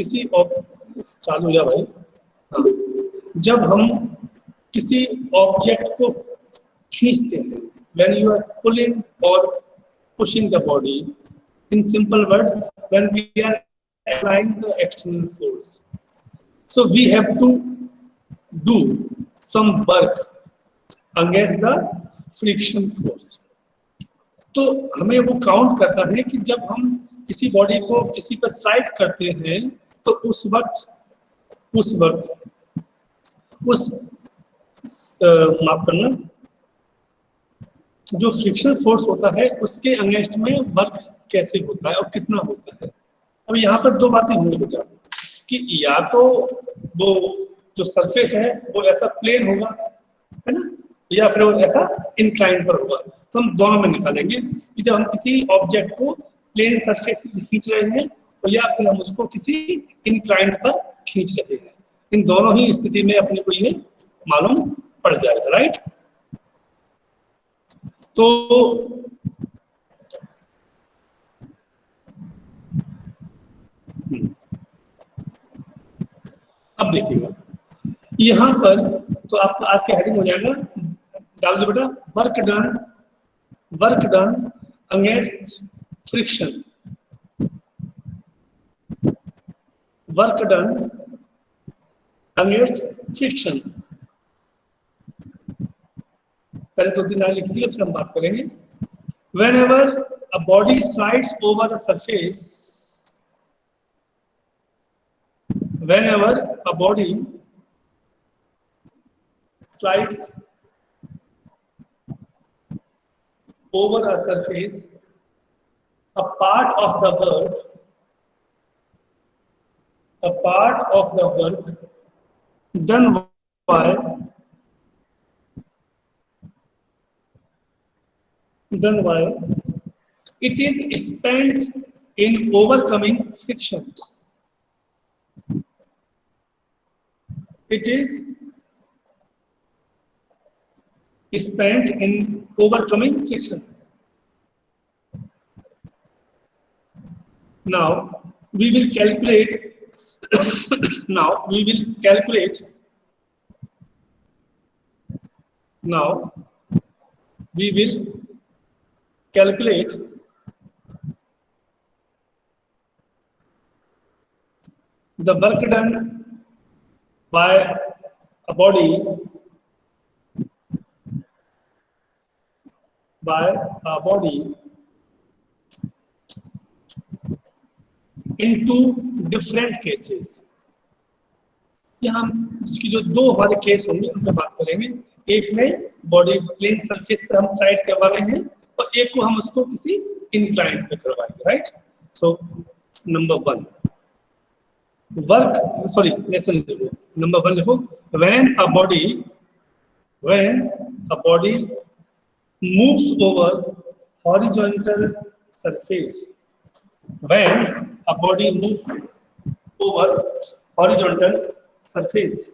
किसी चालू या भाई, हाँ, जब हम किसी ऑब्जेक्ट को खींचते हैं, when you are pulling or pushing the body, in simple word, when we are applying the external force, so we have to do some work against the friction force. तो हमें वो काउंट करना है कि जब हम किसी बॉडी को किसी पर स्लाइड करते हैं तो उस वक्त माफ करना, जो फ्रिक्शन फोर्स होता है उसके अगेंस्ट में वर्क कैसे होता है और कितना होता है। अब यहाँ पर दो बातें होंगी बेटा, कि या तो वो जो सरफेस है वो ऐसा प्लेन होगा, है ना, या फिर वो ऐसा इंक्लाइन पर होगा। तो हम दोनों में निकालेंगे कि जब हम किसी ऑब्जेक्ट को प्लेन सरफेस से खींच रहे हैं और या फिर हम उसको किसी इंक्लाइन पर खींच रहे हैं, इन दोनों ही स्थिति में अपने को ये मालूम पड़ जाएगा, राइट। तो अब देखिएगा यहाँ पर, तो आपका आज का हेडिंग हो जाएगा, डाल दो बेटा, work done against friction, work done against friction. पहले दो तीन लाइन लिख लीजिए, फिर हम बात करेंगे। Whenever a body slides over a surface, whenever a body slides over a surface, a part of the work done by it is spent in overcoming friction. It is spent in overcoming friction. Now we will calculate now we will calculate the work done by a body into different cases। यहाँ हम इसकी जो दो हमारे case होंगे उन पर बात करेंगे। एक में बॉडी प्लेन सरफेस पर हम साइड करवा रहे हैं और एक को हम उसको किसी इंक्लाइंड पे करवाएंगे, right. So number one work, sorry lesson लिखो, नंबर वन लिखो, when a body moves over horizontal surface, when a body moves over horizontal surface,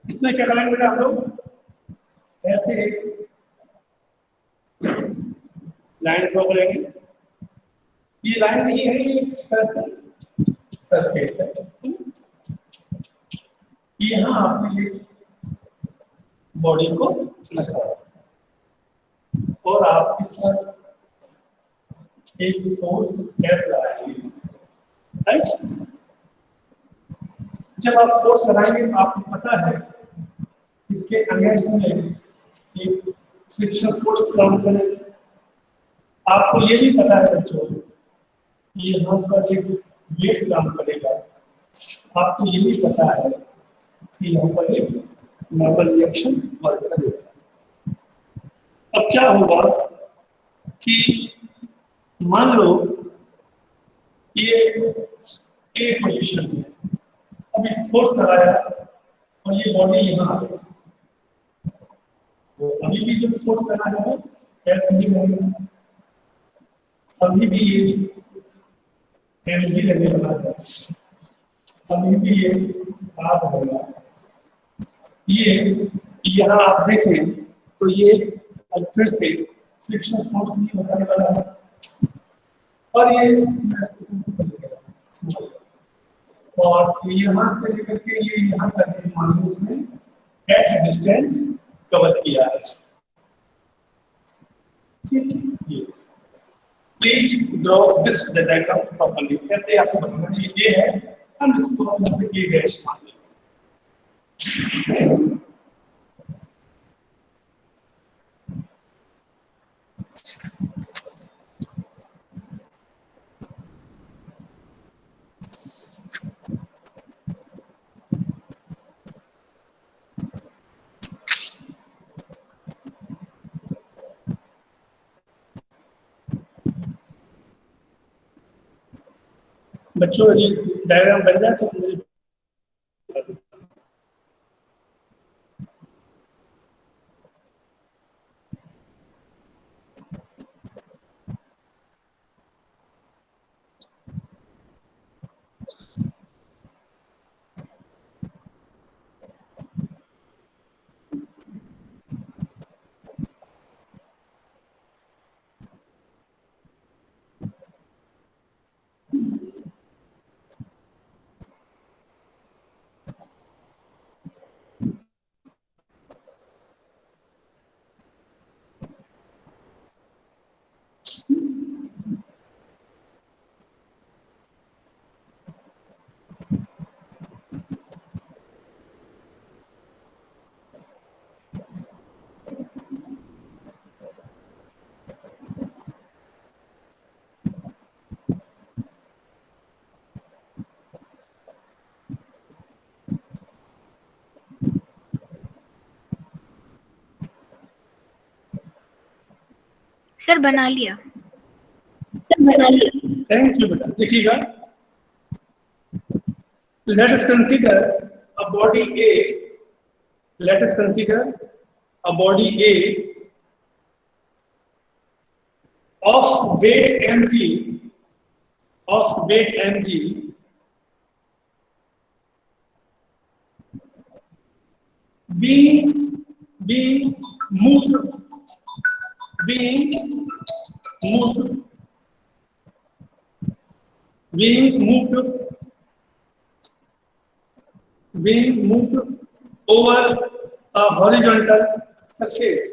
इसमें क्या करेंगे बेटा हम लोग, ऐसे एक लाइन ड्रॉ करेंगे। ये लाइन नहीं है, ये सरफेस है। यहाँ आपने बॉडी को रखा और आप इस पर एक फोर्स F लगाएंगे, राइट। जब आप फोर्स लगाएंगे तो आपको पता है इसके अगेंस्ट में एक फ्रिक्शन फोर्स काम करेगा। आपको ये भी पता है बच्चों कि यहाँ पर एक वेट काम करेगा। आपको ये भी पता है कि यहाँ पर एक नॉर्मल रिएक्शन वर्क करेगा। अब क्या होगा कि मान लो ये ए पोजीशन है, अभी फोर्स लगाया और ये बॉडी यहाँ आ गई, तो अभी भी जो फोर्स लगा है वो ऐसे ही रहेगा, अभी भी ये एनर्जी लगने वाला है, अभी भी ये आप होगा, ये यहाँ आप देखें तो ये अब फिर से फ्रिक्शन फोर्स नहीं बताने वाला है, और ये मैं इसको ऊपर लेके आया। और यहाँ से लेकर के ये यहाँ तक मान लो इसने ऐसे डिस्टेंस कवर किया है। Please draw this diagram properly. कैसे आपको बताना है, ये है हम इसको ये डैश मान लेंगे। बच्चों ये डायग्राम बन जाए तो मुझे सर बना लिया। थैंक यू बेटा। देखिएगा, let us consider a body A, let us consider a body A of weight mg being moved being moved being moved being moved over a horizontal surface.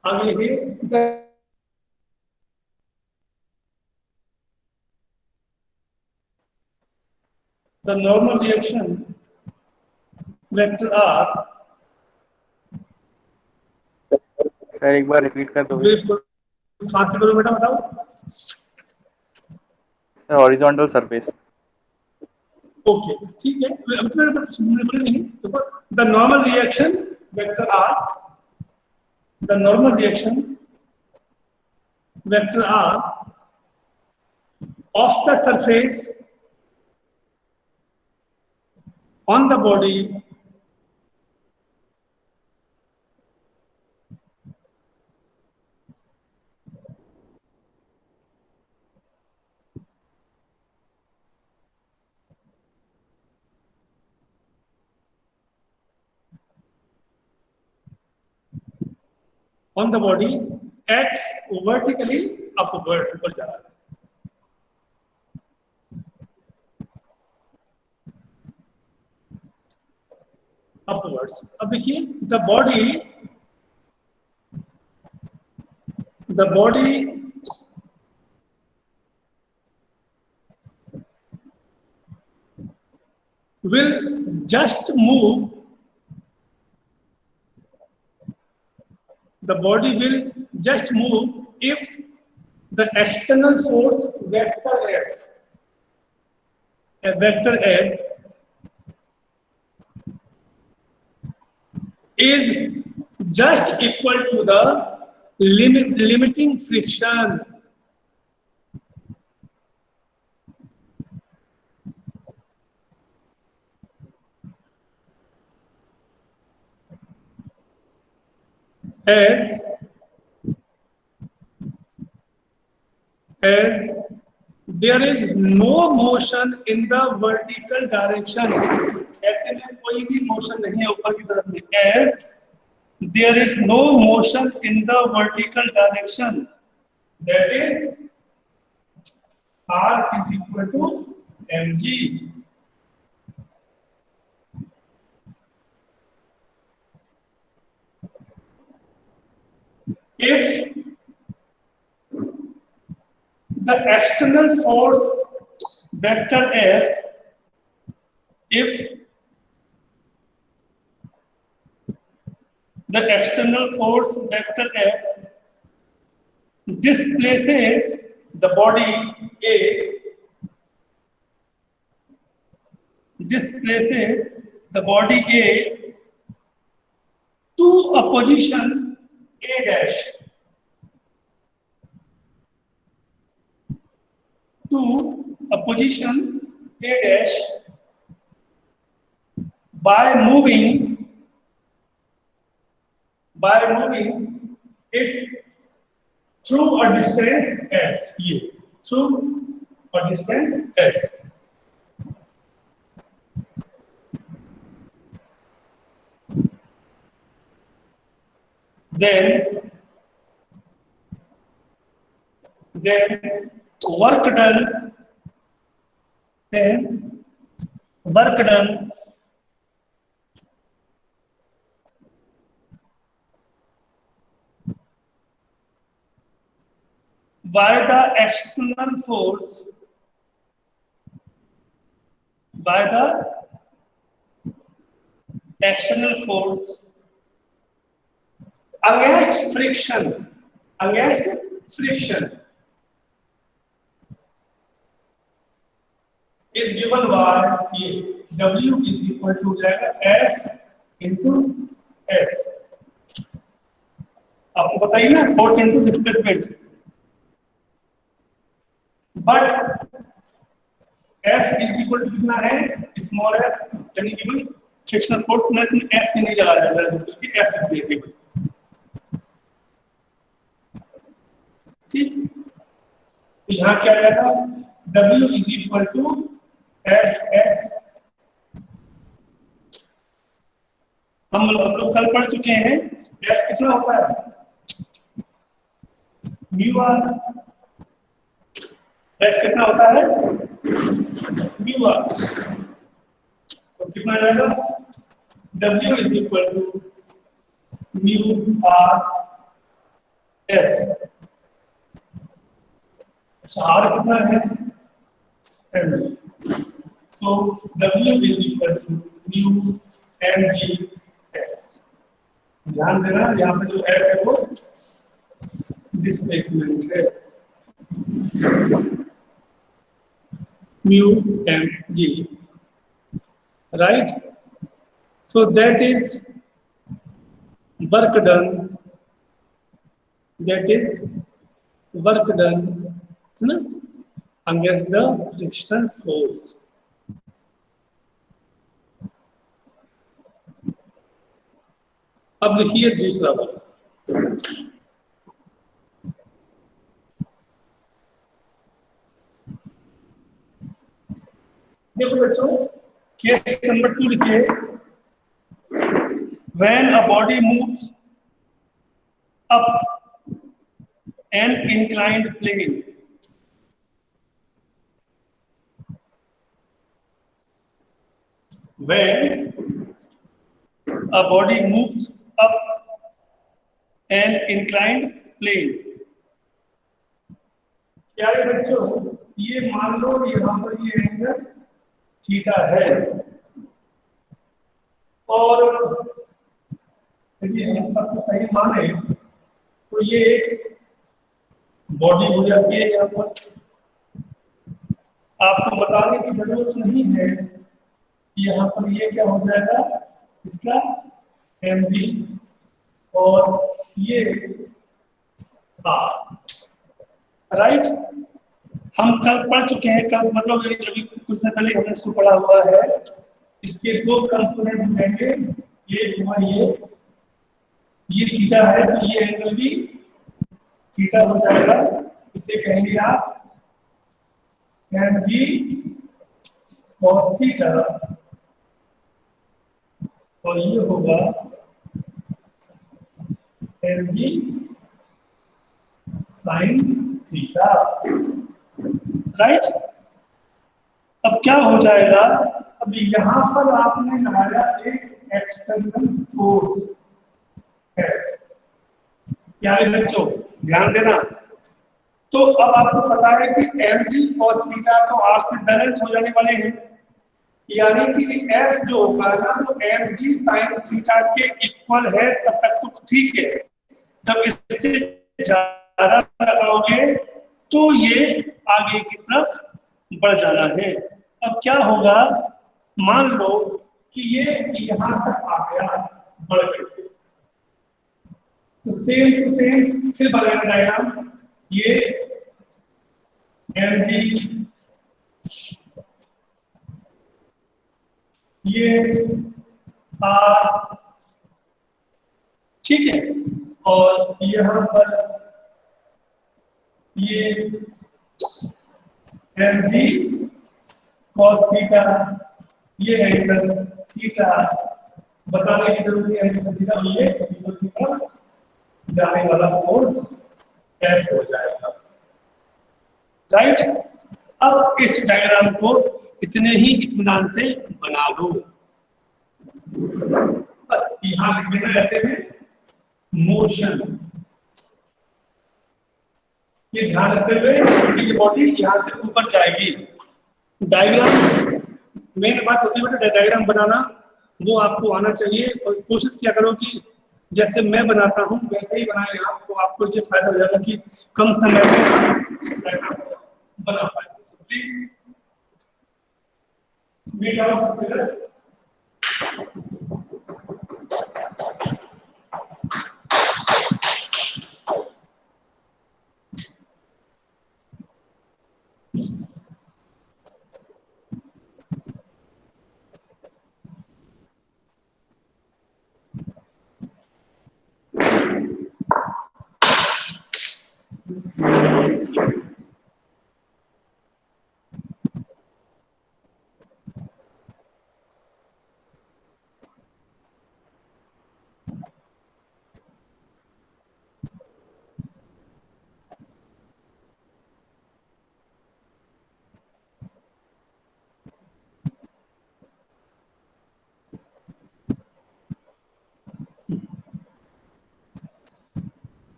आगे लिखिए, the normal reaction vector R, sir एक बार repeat कर दो। बिल्कुल कहाँ से करूँ बेटा बताओ। Horizontal surface. ओके ठीक है, अब तो मेरे कुछ बोले नहीं। तो the normal reaction vector R, the normal reaction vector R of the surface on the body on the body acts vertically upward, ऊपर जा रहा है। upwards। अब देखिए, the body will just move, the body will just move if the external force vector F, a vector F is just equal to the limiting friction. As there is no motion in the vertical direction, ऐसे में कोई भी motion नहीं है ऊपर की तरफ में, as there is no motion in the vertical direction, that is R is equal to mg. If the external force vector F, if the external force vector F displaces the body A, displaces the body A to a position A dash, to a position A dash by moving it through a distance S, through a distance S. Then work done, by the external force, against friction, is given by W is equal to F into S. आपको बताइए ना, force into displacement, but F is equal to कितना है, small f, यानी कि frictional force में इसमें S भी नहीं लगाया जाता है, बल्कि F लिख दिया केवल, ठीक। तो यहाँ क्या आएगा, W is equal to SS, हम लोग कल पढ़ चुके हैं, S कितना होता है, म्यू आर, S कितना होता है, म्यू आर, तो कितना आ जाएगा, W is equal to mu R S, अच्छा R कितना है, mg, so W is equal to mu mg s, ध्यान देना यहाँ पे जो s है वो डिस्प्लेसमेंट है, mu mg, right? So that is work done, है ना, against the frictional force. अब लिखिए दूसरा वाला, देखो बच्चों, केस नंबर 2 लिखिए, when a body moves up an inclined plane, when a body moves up an inclined plane, प्यारे बच्चों, ये मान लो यहाँ पर ये एंगल थीटा है, और यदि हम सबको सही माने तो ये एक बॉडी हो जाती है। यहाँ पर आपको बताने की जरूरत नहीं है, यहाँ पर ये क्या हो जाएगा, इसका mg, और ये राइट। हम कल पढ़ चुके हैं, कल मतलब अभी कुछ दिन पहले हमने इसको पढ़ा हुआ है। इसके दो कंपोनेंट होंगे, एक हुआ ये थीटा है, तो ये एंगल भी थीटा हो जाएगा, इसे कहेंगे आप एम जी cos थीटा और ये होगा M G sine theta, right. अब क्या हो जाएगा, अब यहां पर आपने लगाया एक एक्सटर्नल सोर्स है, प्यारे बच्चों ध्यान देना। तो अब आपको पता है कि एम जी cos थीटा तो आर से बैलेंस हो जाने वाले हैं, यानी कि एफ जो होगा ना वो एम जी साइन थीटा के इक्वल है, तब तक तो ठीक है। जब इससे ज्यादा लगाओगे तो ये आगे की तरफ बढ़ जाना है। अब क्या होगा, मान लो कि ये यहां तक आ गया, बढ़ गया, तो सेम टू सेम फिर बनाया जाएगा। ये एम जी, ये आर, ठीक है, और यहां पर ये एम जी cos थीटा, ये एंगल थीटा, बताने की जरूरत है एंगल थीटा, ये इक्वल की तरफ जाने वाला फोर्स एफ हो जाएगा, राइट। अब इस डायग्राम को इतने ही इत्मीनान से बना लो, बस यहां लिख देना ऐसे है मोशन, ये ध्यान रखते हुए ये बॉडी यहां से ऊपर जाएगी। डायग्राम मेन बात होती है बेटा, डायग्राम बनाना वो आपको आना चाहिए, और कोशिश किया करो कि जैसे मैं बनाता हूं वैसे ही बनाए आप, तो आपको ये फायदा हो जाएगा कि कम समय में डायग्राम बना पाए। Please make out figure.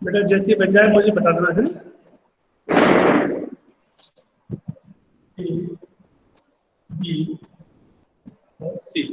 बेटा जैसे बन जाए मुझे बता देना है। ए, बी और सी।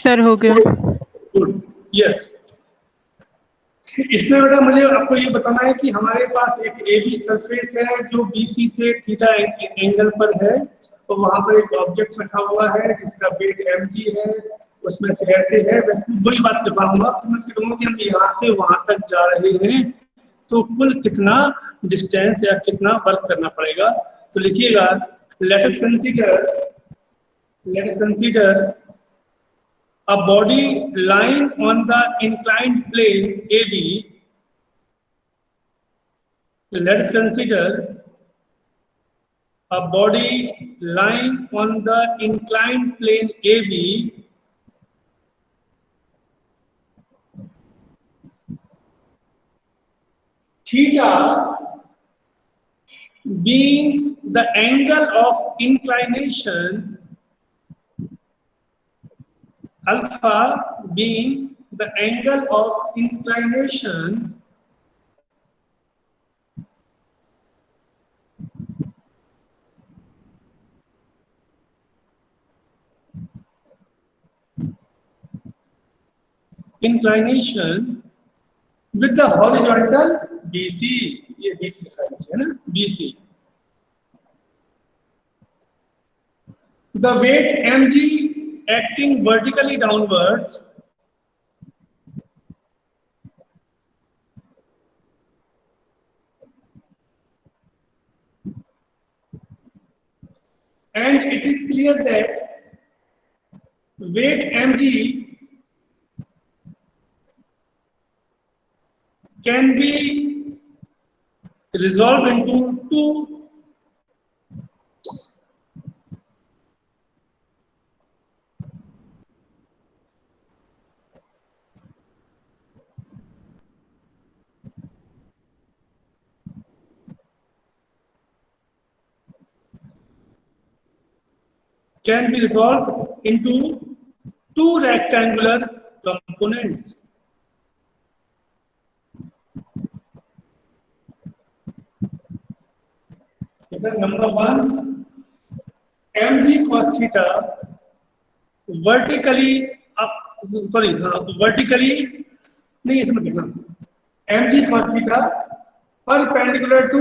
सर हो गया। Good, yes. इसमें बेटा मुझे आपको ये बताना है कि हमारे पास एक ए बी सरफेस है जो बीसी से थीटा एंगल पर है, तो वहां पर एक ऑब्जेक्ट रखा हुआ है जिसका वेट एम जी है, उसमें से ऐसे है, वैसे वही बात से कहूंगा, तो मैं कहूंगा कि हम यहाँ से वहां तक जा रहे हैं तो कुल कितना डिस्टेंस या कितना वर्क करना पड़ेगा। तो लिखिएगा, let us consider a body lying on the inclined plane AB. Let us consider a body lying on the inclined plane AB theta being the angle of inclination, alpha being the angle of inclination with the horizontal BC, ये BC है ना, BC. The weight mg acting vertically downwards and it is clear that weight mg can be resolved into two rectangular components. Number one, mg cos theta vertically vertically नहीं, ये समझ लेना, mg cos theta perpendicular to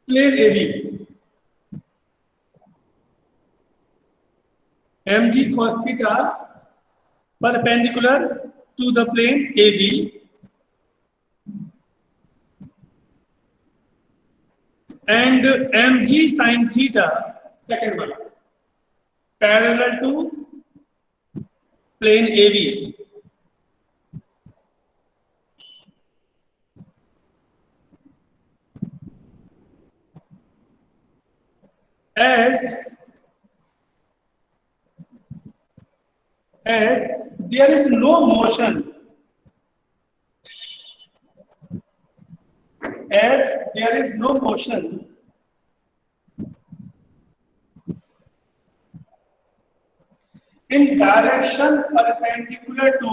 plane AB, mg cos theta perpendicular to the plane AB and mg sin theta, second one, parallel to plane AB. As there is no motion, in direction perpendicular to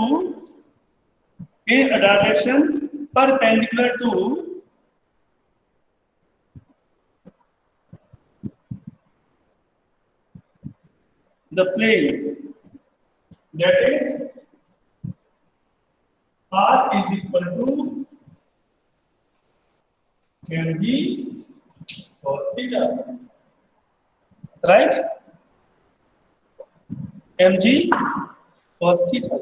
the plane, that is R is equal to mg cos theta, right? mg cos theta.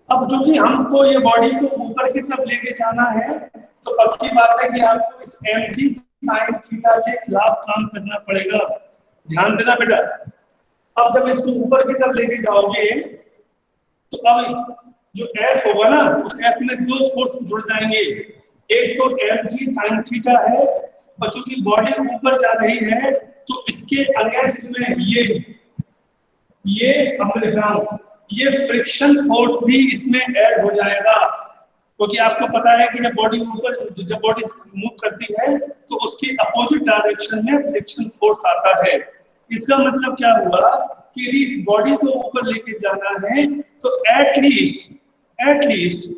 अब जो कि हमको ये body को ऊपर की तरफ लेके जाना है, तो पक्की बात है कि आपको इस mg sin थीटा के खिलाफ काम करना पड़ेगा. ध्यान देना बेटा. अब जब इसको ऊपर की तरफ लेके जाओगे तो अब जो f होगा ना, उस f में दो फोर्स जुड़ जाएंगे. एक तो mg sin थीटा है, और चूंकि बॉडी ऊपर जा रही है तो इसके अगेंस्ट में ये अब लिख रहा हूं, ये फ्रिक्शन फोर्स भी इसमें ऐड हो जाएगा, क्योंकि आपको पता है कि जब बॉडी मूव करती है तो उसकी अपोजिट डायरेक्शन में फ्रिक्शन फोर्स आता है. इसका मतलब क्या हुआ कि इस बॉडी को ऊपर लेके जाना है तो at least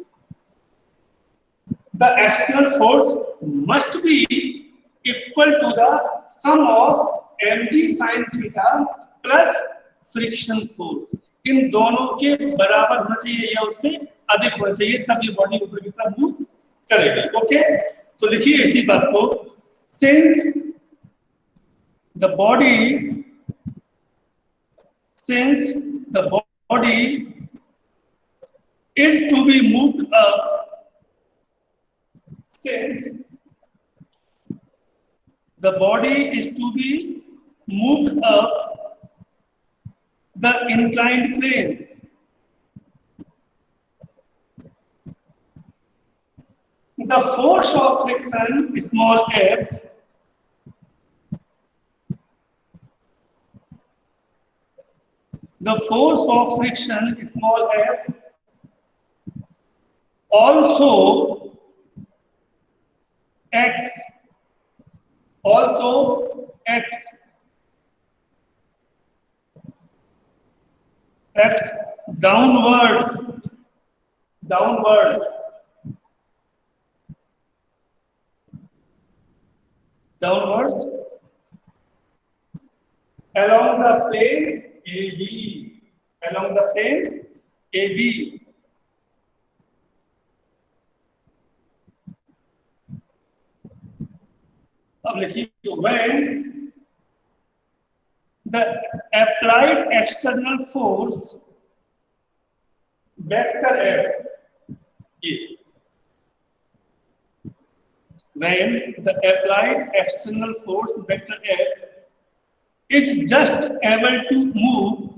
the external force must be equal to the sum of mg sin theta plus friction force. इन दोनों के बराबर होना चाहिए या उससे अधिक होना चाहिए, तब ये बॉडी ऊपर की तरफ मूव करेगी. ओके, तो लिखिए इसी बात को. Since the body is to be moved up, since the body is to be moved up the inclined plane, the force of friction small f small f also acts downwards along the plane AB. अब लिखिए, when the applied external force vector F, when the applied external force vector F is just able to move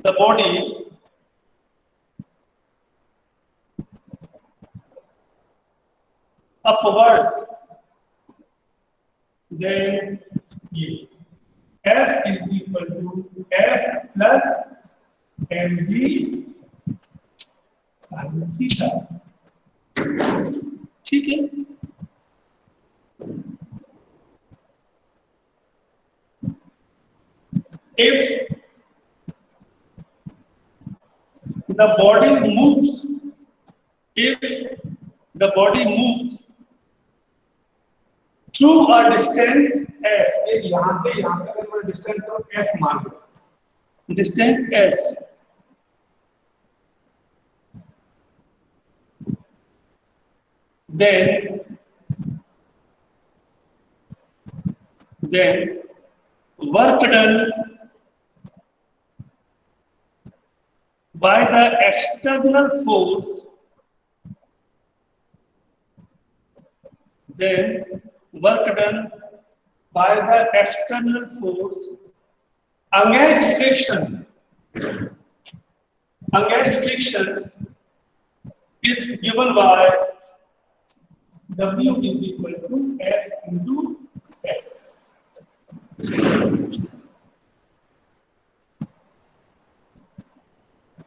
the body upwards, then F is equal to F plus mg sin theta. ठीक है, if the body moves through a distance s, यहां से यहां तक अगर distance of s मान लो, distance s, then work done by the external force, against friction is given by W is equal to F into S.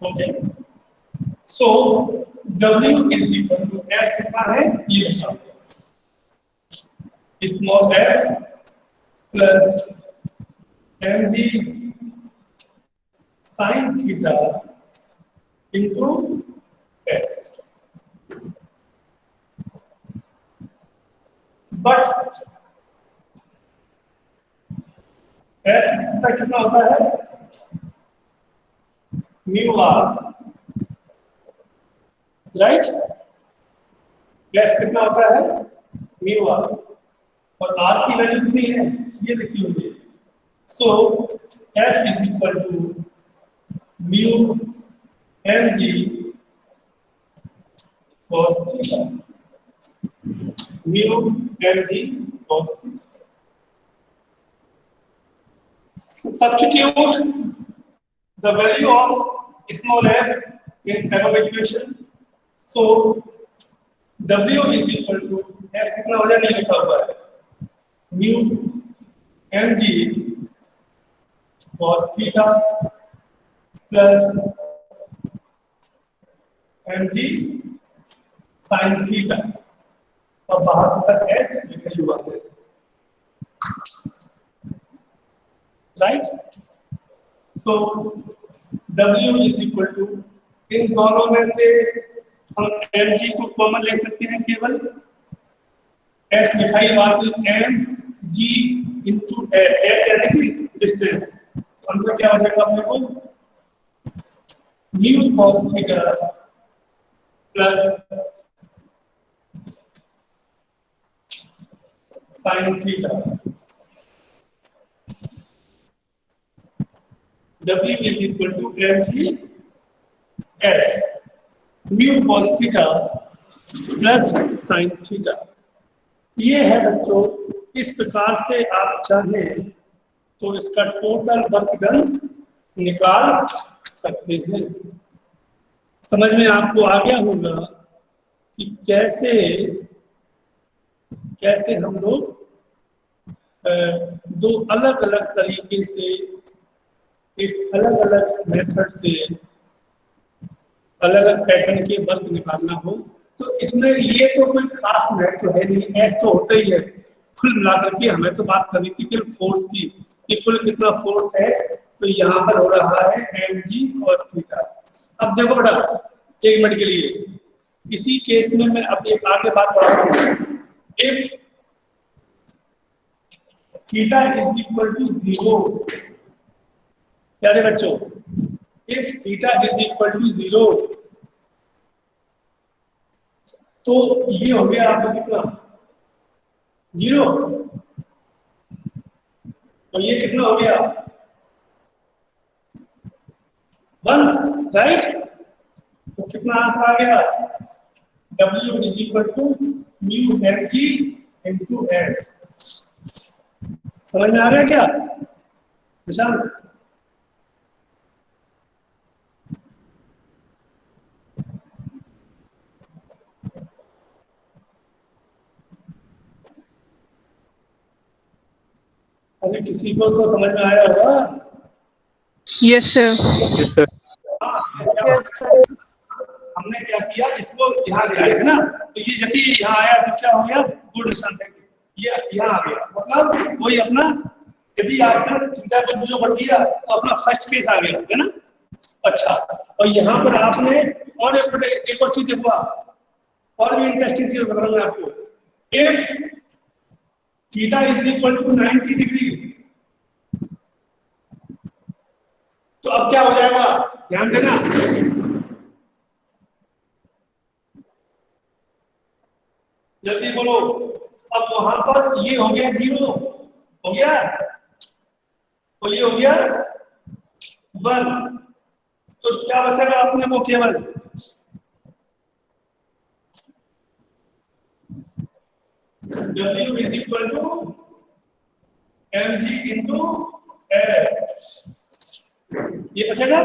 Okay, so W is equal to S कितना है, ये लिखा small f plus mg sin theta into S. But f कितना होता है, mu are, right, f कितना होता है, म्यू आर, और r की वैल्यू कितनी है, ये देखिए होगी, so f is equal to mu mg cos theta, mu mg cos theta. Substitute the value of small f in above equation. So W is equal to f कितना हो जाएगा, लिखा हुआ है mu mg cos theta plus mg sin theta, और बाहर तक s लिखा हुआ है, right. So W is equal to, इन दोनों में से हम mg को कॉमन ले सकते हैं, केवल s लिखाई बात mg into s यानी कि डिस्टेंस, तो अंदर क्या बचेगा अपने को, mu cos theta plus sin theta. W is equal to mg s mu cos theta plus sin theta. ये है बच्चों, इस प्रकार से आप चाहें तो इसका टोटल वर्क डन निकाल सकते हैं। समझ में आपको आ गया होगा कि कैसे कैसे हम लोग दो अलग अलग तरीके से एक अलग अलग मेथड से अलग अलग पैटर्न के वर्क निकालना हो। तो इसमें ये तो कोई खास महत्व है नहीं, ऐसा तो होता ही है। कुल मिलाकर के हमें तो बात करनी थी कुल फोर्स की कि कुल कितना फोर्स है। तो यहाँ पर हो रहा है mg cos थीटा। अब देखो बेटा एक मिनट के लिए इसी केस में मैं अब एक आगे बात बढ़ाता हूँ। If theta is equal to 0, प्यारे बच्चों, if theta is equal to 0 तो ये हो गया आपका कितना 0, और ये कितना हो गया 1, राइट। तो कितना आंसर आ गया W is equal to mu mg into s। समझ में आ रहा है क्या निशांत? अरे किसी को तो समझ में आया होगा। Yes sir. Yes sir. हमने क्या किया इसको यहाँ ले आए है ना, तो ये जैसे यहाँ आया तो क्या हो गया गुड निशान, ये यहाँ आ गया। मतलब वही अपना यदि आपने थीटा को जो बढ़ दिया तो अपना फर्स्ट केस आ गया है ना। अच्छा, और यहाँ पर आपने और एक और चीज देखो आप, और भी इंटरेस्टिंग चीज बता रहा हूँ आपको। If theta is equal to 90 degree तो अब क्या हो जाएगा ध्यान देना। जल्दी बोलो। अब वहां पर ये हो गया 0 हो गया और ये हो गया 1, तो क्या बचेगा अपने को केवल W is equal to mg into s, ये बचेगा।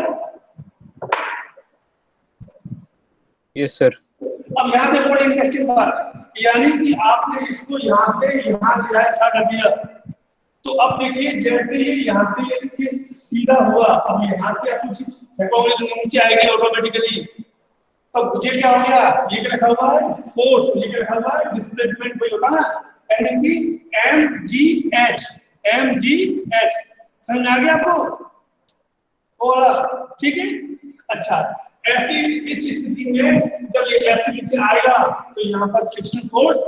Yes sir. अब यहाँ देखो बड़ी इंटरेस्टिंग बात, यानी कि आपने इसको यहाँ से यहाँ ले आए क्या कर दिया। तो अब देखिए जैसे ही यहाँ से ये सीधा हुआ, अब यहाँ से आप कुछ फेंकोगे तो नीचे आएगी ऑटोमेटिकली। तो मुझे क्या हो गया, ये क्या लिखा हुआ है फोर्स, ये क्या लिखा हुआ है डिस्प्लेसमेंट, वही होता ना यानी कि mgh। समझ में आ गया आपको? और ठीक है। अच्छा, ऐसी इस स्थिति में जब ये ऐसे नीचे आएगा तो यहाँ पर फ्रिक्शन फोर्स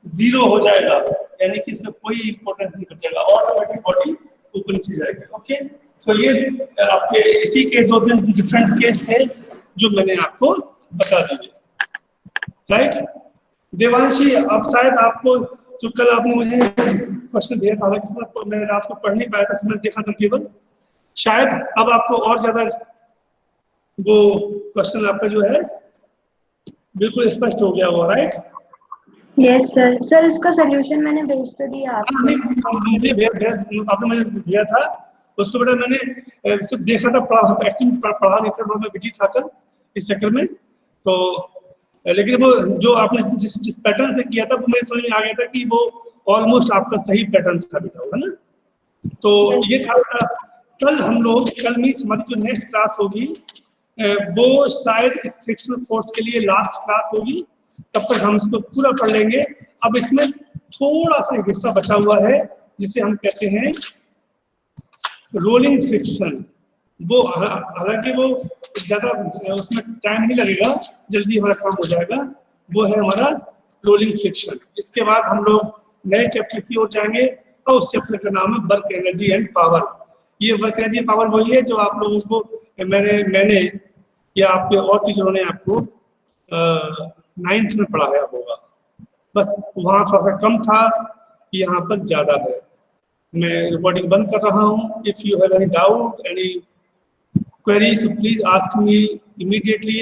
0 हो जाएगा, यानी कि इसमें कोई इंपॉर्टेंस नहीं बचेगा, ऑटोमेटिक बॉडी ऊपर नीचे जाएगी। ओके, तो ये आपके इसी के 2-3 डिफरेंट केस थे जो मैंने आपको बता दिए, राइट। देवांशी, अब शायद आपको जो कल आपने मुझे क्वेश्चन दिया था, हालांकि मैं आपको पढ़ नहीं पाया था, समझ देखा था केवल, शायद अब आपको और ज्यादा वो क्वेश्चन आपका जो है बिल्कुल स्पष्ट हो गया हुआ, राइट। Yes sir. सर इसका सॉल्यूशन मैंने भेज तो दिया आपको। आपने मुझे दिया था उसको, बेटा मैंने सिर्फ देखा था, पढ़ा नहीं था, मैं बिजी था कल इस चक्कर में। तो लेकिन वो जो आपने जिस पैटर्न से किया था वो मेरे समझ में आ गया था कि वो ऑलमोस्ट आपका सही पैटर्न था बेटा, होगा ना। तो ये था कल हम लोग, कल मीन्स हमारी जो नेक्स्ट क्लास होगी वो शायद इस फ्रिक्शनल फोर्स के लिए लास्ट क्लास होगी, तब तक हम इसको पूरा पढ़ लेंगे। अब इसमें थोड़ा सा हिस्सा बचा हुआ है जिसे हम कहते हैं रोलिंग फ्रिक्शन। वो हालांकि वो ज्यादा उसमें टाइम नहीं लगेगा, जल्दी हमारा काम हो जाएगा। वो है हमारा रोलिंग फ्रिक्शन। इसके बाद हम लोग नए चैप्टर की ओर जाएंगे और उस चैप्टर का नाम है वर्क एनर्जी एंड पावर। ये वर्क एनर्जी पावर वही है जो आप लोगों को मैंने या आपके और टीचरों ने आपको 9th में पढ़ाया होगा, बस वहाँ थोड़ा सा कम था, यहाँ पर ज़्यादा है। मैं रिकॉर्डिंग बंद कर रहा हूँ। If you have any doubt, any queries, so please ask me immediately.